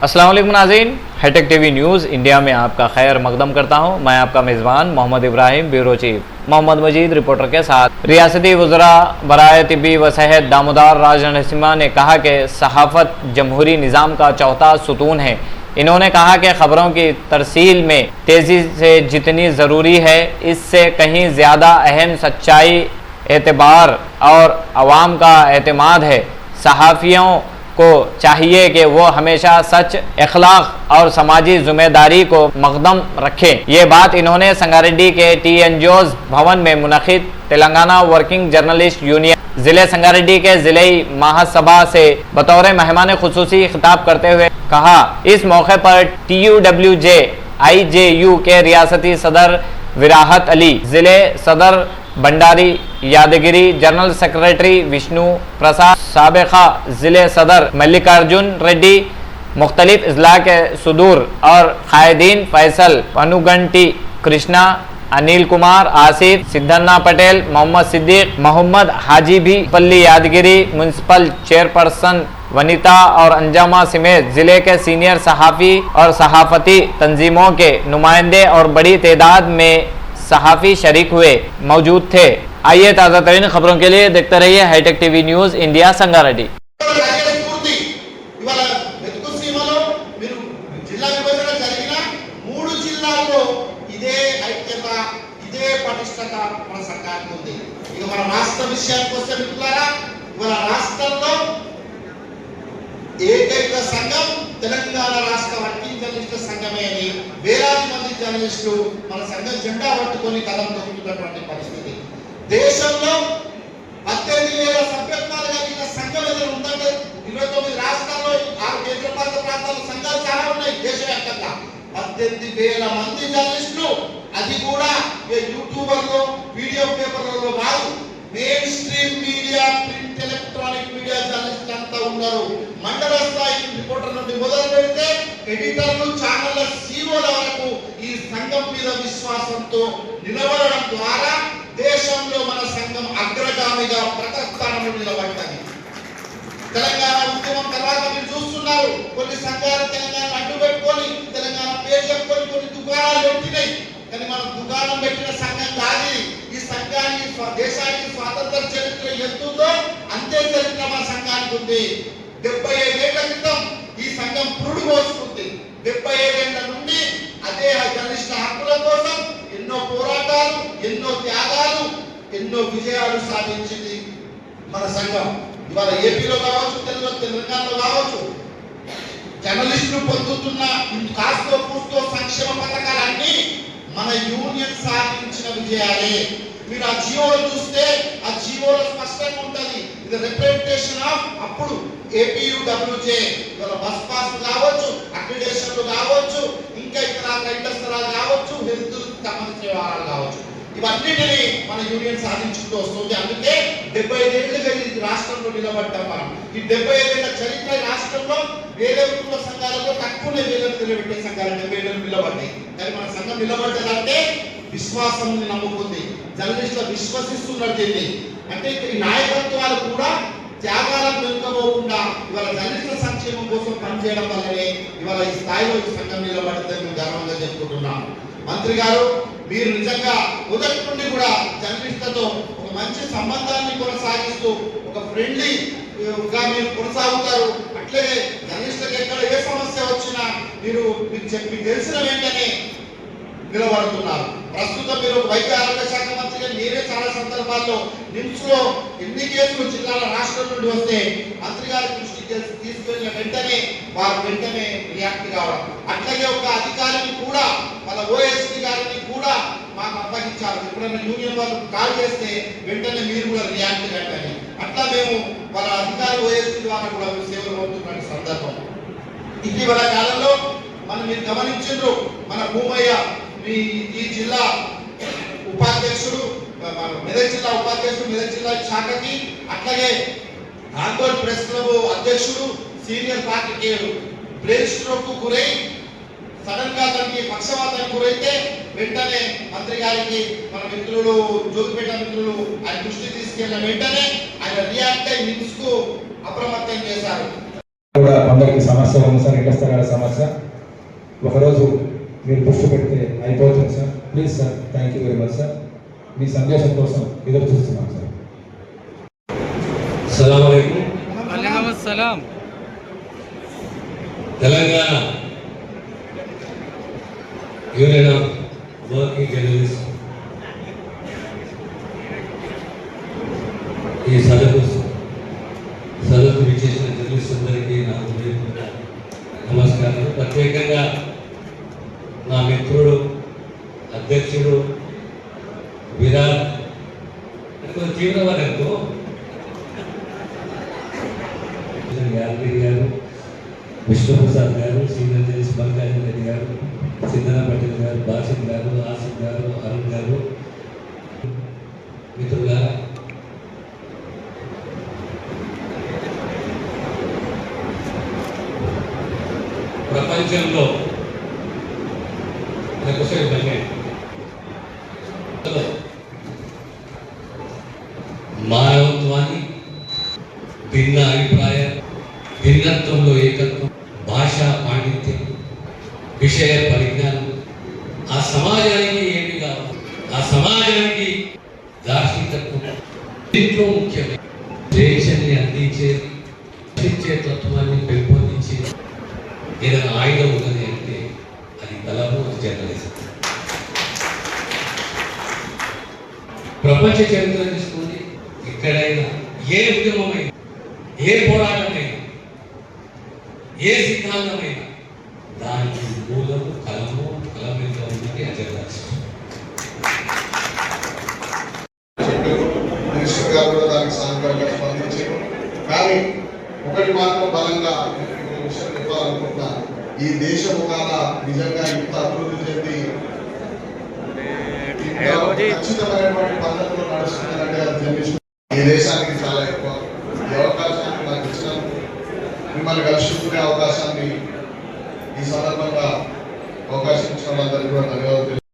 अस्सलाम वालेकुम नाज़रीन, हाईटेक टीवी न्यूज़ इंडिया में आपका खैर मकदम करता हूं। मैं आपका मेज़बान मोहम्मद इब्राहिम, ब्यूरो चीफ मोहम्मद मजीद रिपोर्टर के साथ। रियासती वज़रा बराए तिब्बी व सेहत दामोदर राज नरसिम्हा ने कहा कि सहाफ़त जमहूरी निज़ाम का चौथा सुतून है। इन्होंने कहा कि ख़बरों की तरसील में तेज़ी से जितनी ज़रूरी है, इससे कहीं ज़्यादा अहम सच्चाई, एतबार और आवाम का एतमाद है। सहाफ़ियों को चाहिए कि वो हमेशा सच, अखलाक और समाजी जिम्मेदारी को मकदम रखें। ये बात इन्होंने संगारेड्डी के TNGOs भवन में मुनक़िद तेलंगाना वर्किंग जर्नलिस्ट यूनियन ज़िले संगारेड्डी के ज़िले महासभा से बतौर मेहमान खुसूसी खिताब करते हुए कहा। इस मौके पर TUWJ IJU के रियासती सदर विराहत अली, ज़िले सदर भंडारी यादगिरी, जनरल सेक्रेटरी विष्णु प्रसाद, साबिक़ा ज़िले सदर मल्लिकार्जुन रेड्डी, मुख्तलिफ अजला के सदूर और कायदीन फैसल, पनुगंटी कृष्णा, अनिल कुमार, आसिफ, सिद्धन्ना पटेल, मोहम्मद सिद्दीक, मोहम्मद हाजी भी, पल्ली यादगिरी, म्यूनसिपल चेयरपर्सन वनिता और अंजामा समेत ज़िले के सीनियर सहाफ़ी और सहाफ़ती तंजीमों के नुमाइंदे और बड़ी तादाद में सहाफ़ी शरीक हुए मौजूद थे। आइए ताज़ा तरीन खबरों के लिए देखते रहिए hi tech TV news India Sangareddy. ఏకైక సంఘం తెలంగాణ రాష్ట్ర వర్కింగ్ జర్నలిస్టుల సంఘమే అని వేలాది మంది జర్నలిస్టులు మన సంఘం జెండా పట్టుకొని కదం తొక్కుతున్నటువంటి పరిస్థితి. దేశంలో 18,000 సభ్యత్వాలు కలిగిన సంఘం ఏదైనా ఉందంటే 29 రాష్ట్రాల్లో 6 కేంద్రపాలిత ప్రాంతాల్లో సంఘాలు చాలా ఉన్నాయి. దేశవ్యాప్తంగా 18,000 మంది జర్నలిస్టులు, అది కూడా యూట్యూబర్లు, వీడియో పేపర్లలో కాదు, main stream media, print, electronic media జర్నలిస్టులు అంతా ఉన్నారు. మండల స్థాయి రిపోర్టర్ నుండి మొదలు పెడితే ఎడిటర్లు, ఛానళ్ల సీఓల వరకు ఈ సంఘం మీద విశ్వాసంతో నిలబడడం ద్వారా దేశంలో మన సంఘం అగ్రగామిగా ప్రథమస్థానంలో నిలబడ్డది. తెలంగాణ ఉద్యమం తర్వాత మీరు చూస్తున్నారు, కొన్ని సంఘాలు తెలంగాణ అడ్డు పెట్టుకొని తెలంగాణ పేరు చెప్పుకొని కొన్ని దుకాణాలు పెట్టినాయి. కానీ మనం దుకాణం పెట్టిన సంఘం కాదు. ఈ సంఘానికి దేశానికి స్వాతంత్ర చరిత్ర ఎంతుందో అంతే చరిత్ర మన సంఘానికి ఉంది. 75 ఏళ్ల క్రితం ఈ సంఘం పురుడు పోసుకుంది. 75 ఏళ్ల నుండి అదే జర్నలిస్టుల హక్కుల కోసం ఎన్నో పోరాటాలు, ఎన్నో త్యాగాలు, ఎన్నో విజయాలు సాధించింది మన సంఘం. ఇవాళ ఏపీలో కావచ్చు, తెలంగాణలో కావచ్చు, జర్నలిస్టులు పొందుతున్న కాస్తో కూస్తో సంక్షేమ పథకాలన్నీ మన యూనియన్ సాధించిన విజయాలే. మీరు ఆ జీవోలు చూస్తే ఆ జీవోలో స్పష్టంగా ఉంటది. ఇది రిప్రజెంటేషన్ ఆఫ్ అప్పుడు APUWJ. ఇవాళ బస్ పాస్ కావచ్చు, అక్రిడేషన్లు కావచ్చు, ఇంకా ఇతర కంటస్థలాలు కావచ్చు, హెల్త్ సంబంధించిన వ్యవహారాలు కావచ్చు, ఇవన్నిటిని మన యూనియన్ సాధించుకుంటూ వస్తుంది. అందుకే 75 ఏళ్ళుగా ఈ రాష్ట్రంలో నిలబడ్డాం మనం. ఈ 75 ఏళ్ల చరిత్ర రాష్ట్రంలో వేరే కుల సంఘాలలో తక్కువనే వేలకు నిలబెట్టే సంఘాలు 70 ఏళ్ళు నిలబడ్డాయి. కానీ మన సంఘం నిలబడ్డదంటే విశ్వాసం నమ్ముకుంది, జర్నలిస్టులు విశ్వసిస్తున్నారు దీన్ని. అంటే ఈ నాయకత్వాలు కూడా త్యాగాలకు వెనుకపోకుండా ఇవాళ జర్నలిస్టుల సంక్షేమం కోసం పనిచేయడం వల్లనే ఇవాళ ఈ స్థాయిలో ఈ సంఘం నిలబడ్డదని మేము గర్వంగా చెప్పుకుంటున్నాం. మంత్రి గారు, మీరు నిజంగా మొదటి నుండి కూడా జర్నలిస్టులతో ఒక మంచి సంబంధాన్ని కొనసాగిస్తూ ఒక ఫ్రెండ్లీగా మీరు కొనసాగుతారు. అట్లనే జర్నలిస్టులకు ఎక్కడ ఏ సమస్య వచ్చినా మీకు తెలిసిన వెంటనే నిలబడుతున్నారు. ప్రస్తుతం మీరు వైద్య ఆరోగ్య శాఖ మంత్రిగా మీరే చాలా సందర్భాల్లో నిమ్స్ లో ఎన్ని కేసులు జిల్లాల రాష్ట్రం నుండి వస్తే మంత్రి గారి దృష్టికి తీసుకెళ్లిన వెంటనే వారు వెంటనే రియాక్ట్ కావడం. అట్లాగే ఒక అధికారిని కూడా మన OSP గారిని కూడా మాకు అప్పగించారు. ఎప్పుడైనా యూనియన్ వాళ్ళు కాల్ చేస్తే వెంటనే మీరు కూడా రియాక్ట్ కండి. అట్లా మేము వాళ్ళ అధికారి OSP ద్వారా కూడా సేవలు పొందుతున్న సందర్భం. ఇటీవల కాలంలో మీరు గమనించారు, మన భూమయ్య ఈ జిల్లా ఉపాధ్యక్షుడు, మెదక్ జిల్లా ఉపాధ్యక్షుడు, మెదక్ జిల్లా శాఖకి, అట్లాగే ఆందోళన ప్రెస్ క్లబ్ అధ్యక్షుడు, సీనియర్ పార్టీకేయుడు బ్రెయిన్ స్ట్రోక్ కు గురై సడన్ గా తనకి పక్షవాతానికి గురైతే వెంటనే మంత్రి గారికి మన మిత్రులు, జోగిపేట మిత్రులు ఆయన దృష్టి తీసుకెళ్లిన వెంటనే ఆయన రియాక్ట్ అయి నిమ్స్ కు అప్రమత్తం చేశారు. కూడా కొందరికి సమస్య ఉంది సార్, ఇంటి స్థలాల సమస్య. ఒకరోజు మీరు దృష్టి పెడితే అయిపోతుంది sir. Please sir, thank you very much sir. మీ సందేశం కోసం ఎదురు చూస్తున్నాం సార్. अस्सलाम वालेकुम। वालेकुम अस्सलाम। Telangana union of working journalist ఈ సదస్సు విచ్చేసిన జర్నలిస్ట్ అందరికీ నా హృదయపూర్వక నమస్కారాలు. ప్రత్యేకంగా నా మిత్రుడు అధ్యక్షుడు విరాట్ తీవ్రవాదం యాదగిరి గారు, విష్ణుప్రసాద్ గారు, సీనియర్ జర్నలిస్ట్ మల్లికార్జున రెడ్డి గారు, సిద్ధనా పటేల్ గారు, బాసిన్ గారు, ఆసిఫ్ గారు, అరుణ్ గారు, మిత్రులారా, ప్రపంచంలో మానవత్వాన్ని, భిన్న అభిప్రాయాలు, భిన్నత్వంలో ఏకత్వం, భాషా పాండిత్యం, విషయ పరిజ్ఞానం, ఆ సమాజానికి ఏమి కావాలి, ఆ సమాజానికి దార్శనికత్వం దీంట్లో ముఖ్యమే. స్వేచ్ఛని అందించే తత్వాన్ని పెంపొందించి ఏదైనా ఆయుధం ఉన్నది అంటే అది కలము, అది జర్నలిజం. ప్రపంచ చరిత్ర తీసుకుని ఎక్కడైనా ఏ ఉద్యమమైనా, ఏ పోరాటమైనా, ఏ సిద్ధాంతమైనా దానికి మూలము కలము, కలమితో ఉన్నది అజర్నలిజం. మినిస్టర్ గారు కూడా దానికి సానుకూలంగా స్పందించారు. కానీ ఒకటి మాత్రం బలంగా విషయం చెప్పాలనుకుంటున్నా, ఈ దేశం కాల నిజంగా ఇంత అభివృద్ధి చెంది ఖచ్చితమైనటువంటి పద్ధతిలో నడుస్తుందంటే అది జర్నలిస్ట్ ఈ దేశానికి చాలా ఎక్కువ. ఈ అవకాశాన్ని నాకు ఇచ్చినందుకు, మిమ్మల్ని కలుసుకునే అవకాశాన్ని ఈ సందర్భంగా అవకాశం ఇచ్చిన వాళ్ళందరికీ కూడా ధన్యవాదాలు.